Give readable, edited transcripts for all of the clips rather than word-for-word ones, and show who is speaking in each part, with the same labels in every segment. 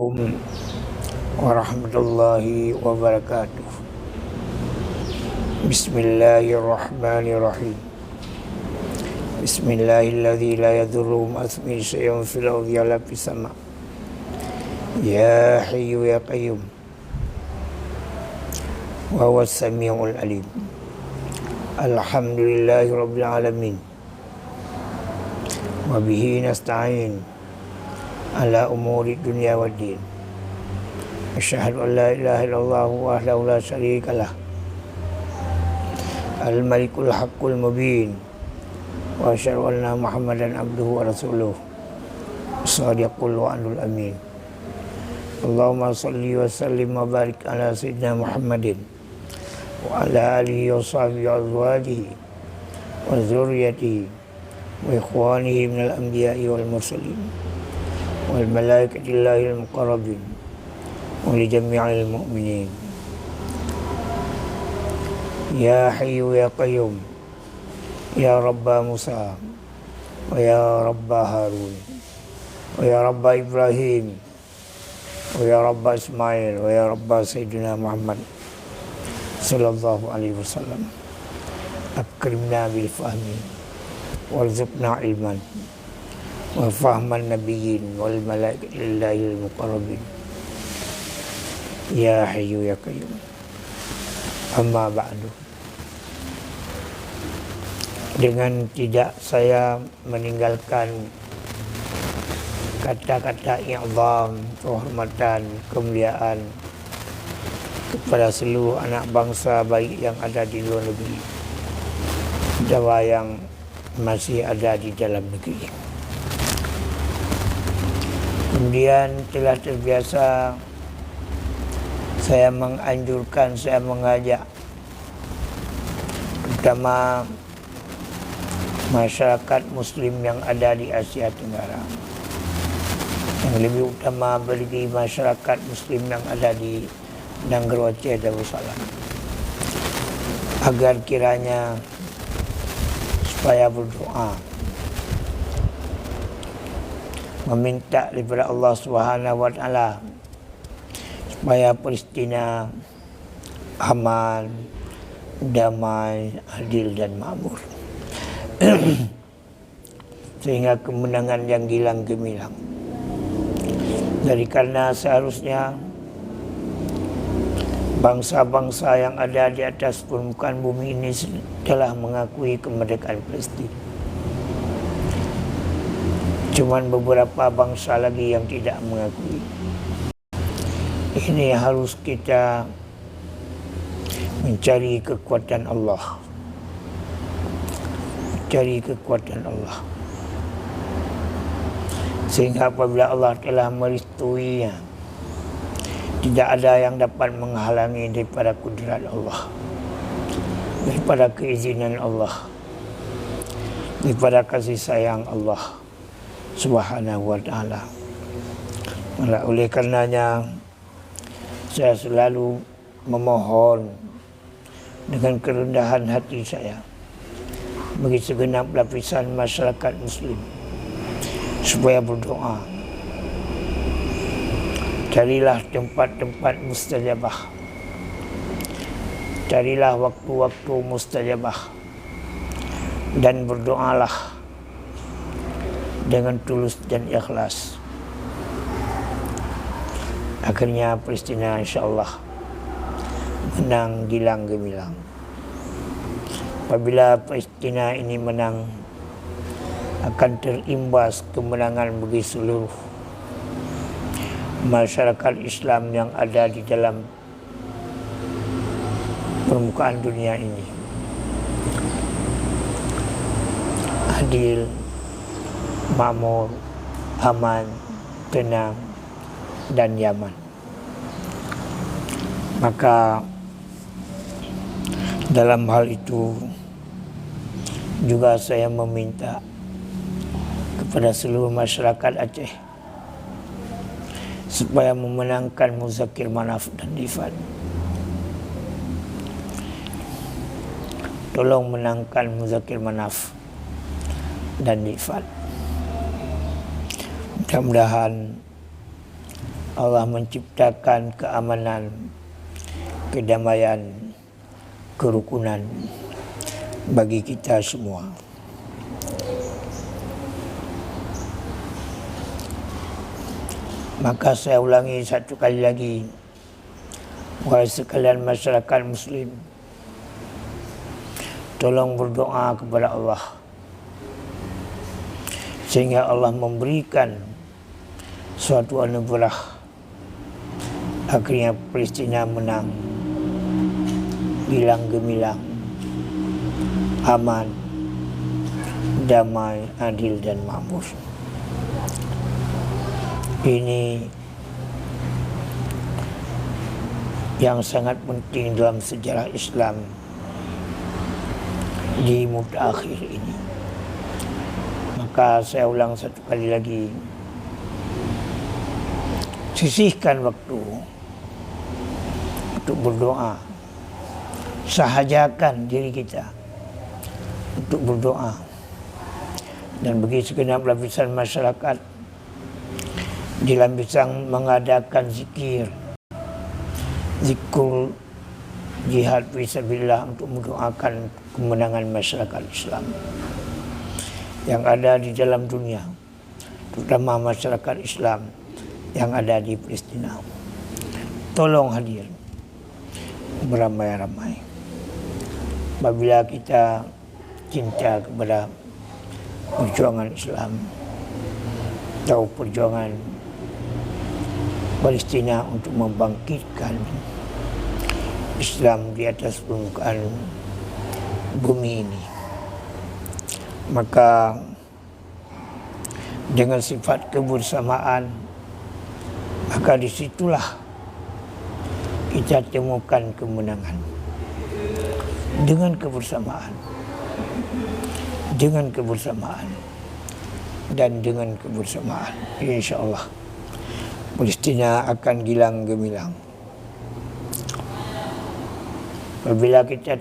Speaker 1: Warahmatullahi wabarakatuh. Bismillahirrahmanirrahim. Bismillahilladzi la yadurru ma'asmihi syai'un fil ardi wala fis sama'. Ya hayyu ya qayyum. Wa huwas samiul alim. Alhamdulillahi rabbil alamin. Wa bihi nasta'in ala umuri dunya waddin. Asyhadu an la ilaha illallah wahdahu la syarikalah. Al-malikul haqqul mubin. Wa asyhadu anna Muhammadan abduhu wa rasuluh. Shadiqul wa'dul amin. Allahumma salli wa sallim wa barik ala sayyidina Muhammadin wa ala alihi wa sahbihi wa azwajihi wa dzurriyyatihi wa ikhwanihi minal anbiya'i wal mursalin wal malaikatillahil muqarrabin wa li jami'il mu'minin. Ya hayyu ya qayyum. Ya Rabba Musa wa ya Rabba Harun wa ya Rabba Ibrahim wa ya Rabba Ismail wa ya Rabba Sayyidina Muhammad sallallahu alaihi wasallam. Akrimna bil fahmi warzuqna ilman wa fahman nabiyyin wal malaikatillahil muqarrabin. Ya hayyu ya qayyum. Amma ba'du. Dengan tidak saya meninggalkan kata-kata i'zam, kehormatan, kemuliaan kepada seluruh anak bangsa baik yang ada di luar negeri dan yang masih ada di dalam negeri. Kemudian telah terbiasa saya menganjurkan, saya mengajak terutama masyarakat muslim yang ada di Asia Tenggara, yang lebih utama bagi masyarakat muslim yang ada di Negeri Aceh Darussalam, agar kiranya supaya berdoa meminta daripada Allah Subhanahu wa taala supaya Palestina aman, damai, adil dan makmur. Sehingga kemenangan yang gilang gemilang. Dari karena seharusnya bangsa-bangsa yang ada di atas permukaan bumi ini telah mengakui kemerdekaan Palestina. Cuman beberapa bangsa lagi yang tidak mengakui. Ini harus kita mencari kekuatan Allah. Mencari kekuatan Allah. Sehingga apabila Allah telah merestuinya, tidak ada yang dapat menghalangi daripada kudrat Allah, daripada keizinan Allah, daripada kasih sayang Allah Subhanahu wa ta'ala. Oleh karenanya saya selalu memohon dengan kerendahan hati saya bagi segenap lapisan masyarakat muslim supaya berdoa. Carilah tempat-tempat mustajabah. Carilah waktu-waktu mustajabah. Dan berdoalah dengan tulus dan ikhlas. Akhirnya Palestina insyaAllah menang gilang gemilang. Apabila Palestina ini menang, akan terimbas kemenangan bagi seluruh masyarakat Islam yang ada di dalam permukaan dunia ini. Adil, makmur, aman, tenang, dan nyaman. Maka dalam hal itu juga saya meminta kepada seluruh masyarakat Aceh supaya memenangkan Muzakir Manaf dan Difat. Tolong menangkan Muzakir Manaf dan Difat. Mudah-mudahan Allah menciptakan keamanan, kedamaian, kerukunan bagi kita semua. Maka saya ulangi satu kali lagi, wahai sekalian masyarakat Muslim, tolong berdoa kepada Allah sehingga Allah memberikan suatu anugerah, akhirnya Palestina menang, gilang gemilang, aman, damai, adil dan makmur. Ini yang sangat penting dalam sejarah Islam di mutakhir ini. Maka saya ulang satu kali lagi, sisihkan waktu untuk berdoa, sahajakan diri kita untuk berdoa, dan bagi segenap lapisan masyarakat di lapisan mengadakan zikir jihad fisabilillah untuk mendoakan kemenangan masyarakat Islam yang ada di dalam dunia, terutama masyarakat Islam yang ada di Palestina. Tolong hadir beramai-ramai. Apabila kita cinta kepada perjuangan Islam atau perjuangan Palestina untuk membangkitkan Islam di atas permukaan bumi ini, maka dengan sifat kebersamaan, maka disitulah kita temukan kemenangan. Dengan kebersamaan, dan dengan kebersamaan, insya-Allah Palestina akan gilang gemilang. Apabila kita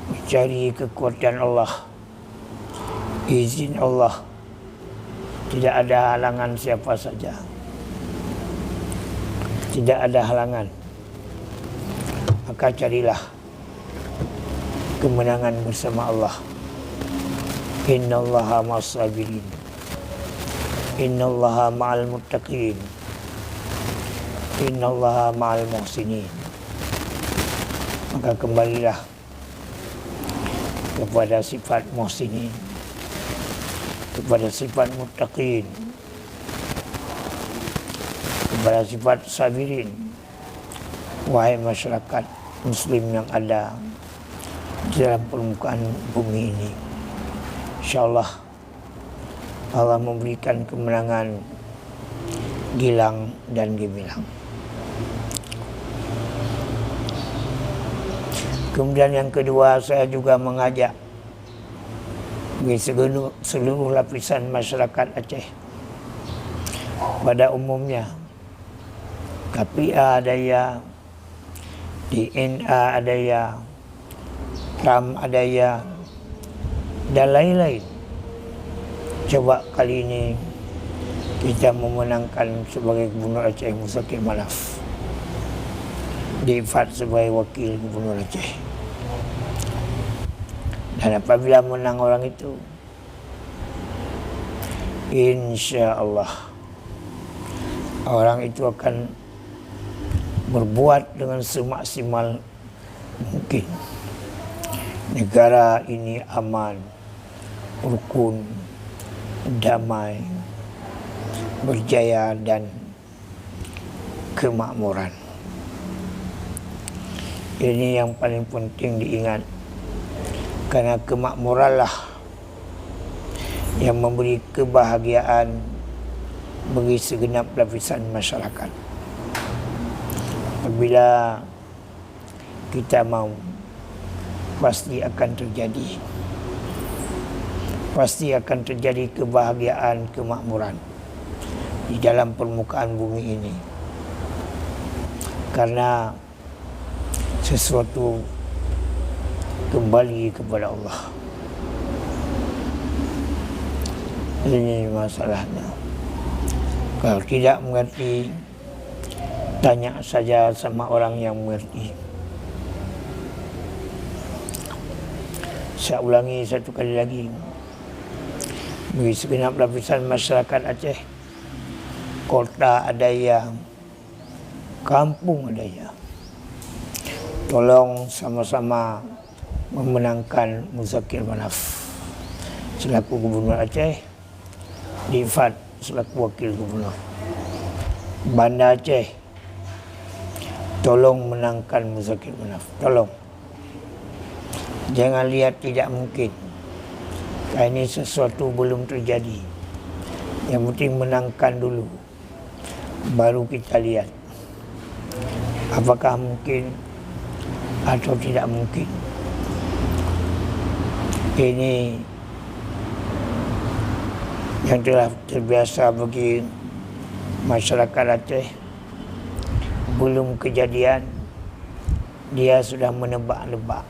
Speaker 1: mencari kekuatan Allah, izin Allah, tidak ada halangan siapa saja. Tidak ada halangan. Maka carilah kemenangan bersama Allah. Innallaha ma'as sabirin. Innallaha ma'al muttaqin. Innallaha ma'al muhsinin. Maka kembalilah kepada sifat muhsinin, kepada sifat muttaqin, kepada sifat sabirin. Wahai masyarakat Muslim yang ada di dalam permukaan bumi ini, insyaallah Allah memberikan kemenangan gilang dan gemilang. Kemudian yang kedua, saya juga mengajak bagi seluruh lapisan masyarakat Aceh pada umumnya, KPA adaya, DNA adaya, RAM adaya, dan lain-lain. Coba kali ini kita memenangkan sebagai Gubernur Aceh Mustaqim Manaf, diifat sebagai wakil Gubernur Aceh. Dan apabila menang orang itu, insya Allah orang itu akan berbuat dengan semaksimal mungkin. Negara ini aman, rukun, damai, berjaya, dan kemakmuran. Ini yang paling penting diingat, karena kemakmuranlah yang memberi kebahagiaan bagi segenap lapisan masyarakat. Apabila kita mau, pasti akan terjadi. Pasti akan terjadi kebahagiaan, kemakmuran di dalam permukaan bumi ini. Karena sesuatu kembali kepada Allah. Ini masalahnya. Kalau tidak mengerti, tanya saja sama orang yang mengerti. Saya ulangi satu kali lagi. Bagi segenap lapisan masyarakat Aceh, kota Adaya, kampung Adaya, tolong sama-sama memenangkan Muzakir Manaf selaku Gubernur Aceh, Difat selaku Wakil Gubernur. Banda Aceh, tolong menangkan Muzakir Manaf. Tolong. Jangan lihat tidak mungkin. Ini sesuatu belum terjadi. Yang penting menangkan dulu. Baru kita lihat apakah mungkin atau tidak mungkin. Ini yang telah terbiasa bagi masyarakat Aceh. Belum kejadian, dia sudah menebak-nebak.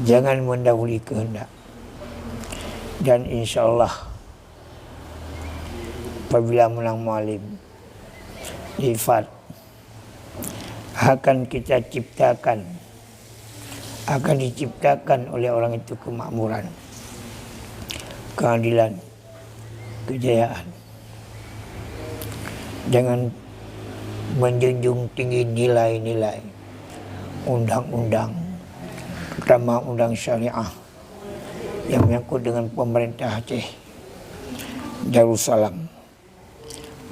Speaker 1: Jangan mendahului kehendak. Dan insyaAllah apabila menang Mualim, Difat akan kita ciptakan, akan diciptakan oleh orang itu kemakmuran, keadilan, kejayaan. Jangan menjunjung tinggi nilai-nilai undang-undang, terutama undang syariah yang menyangkut dengan pemerintah Aceh Darussalam.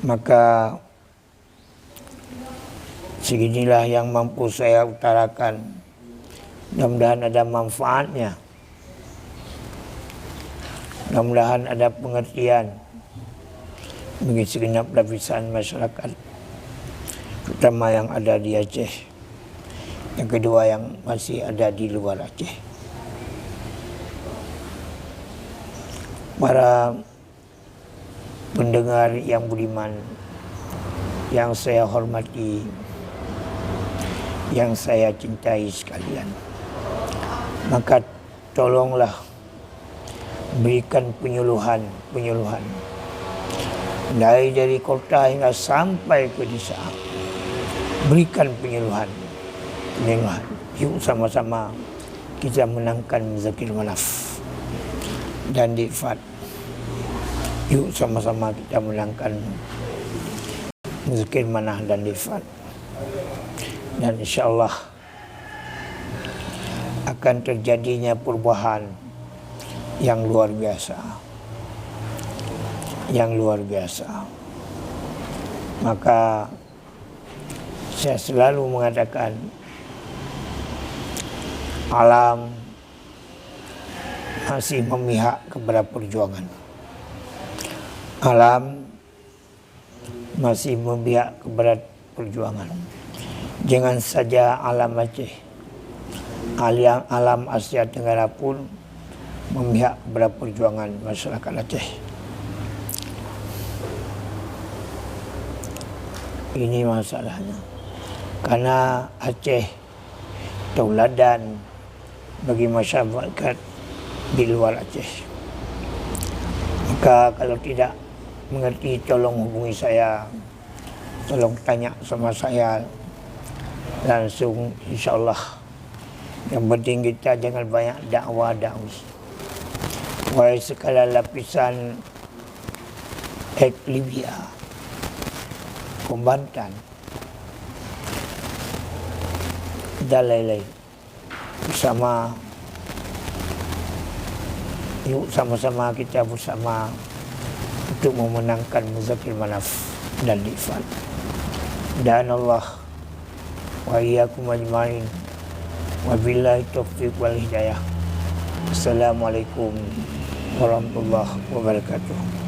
Speaker 1: Maka seginilah yang mampu saya utarakan. Mudah-mudahan ada manfaatnya. Mudah-mudahan ada pengertian bagi segenap lapisan masyarakat, terutama yang ada di Aceh. Yang kedua yang masih ada di luar Aceh. Para pendengar yang budiman, yang saya hormati, yang saya cintai sekalian, maka tolonglah berikan penyuluhan dari kota hingga sampai ke desa. Berikan penyuluhan. Yuk sama-sama kita menangkan Muzakir Manaf dan Difat. Yuk sama-sama kita menangkan Muzakir Manaf dan Difat. Dan insyaAllah akan terjadinya perubahan yang luar biasa. Yang luar biasa. Maka saya selalu mengatakan, alam masih memihak kepada perjuangan. Alam masih memihak kepada perjuangan. Jangan saja alam Aceh, alam Asia Tenggara pun memihak kepada perjuangan masyarakat Aceh. Ini masalahnya. Karena Aceh tauladan bagi masyarakat di luar Aceh. Maka kalau tidak mengerti, tolong hubungi saya, tolong tanya sama saya langsung, insyaAllah. Yang penting kita jangan banyak dakwah-dakwi. Wahai segala lapisan Libya, kombatan dan lain-lain, bersama, yuk sama-sama kita bersama untuk memenangkan Muzakir Manaf dan Difat. Dan Allah wa iyyakum ajmain. Wabillahi taufiq wal hidayah. Assalamualaikum warahmatullahi wabarakatuh.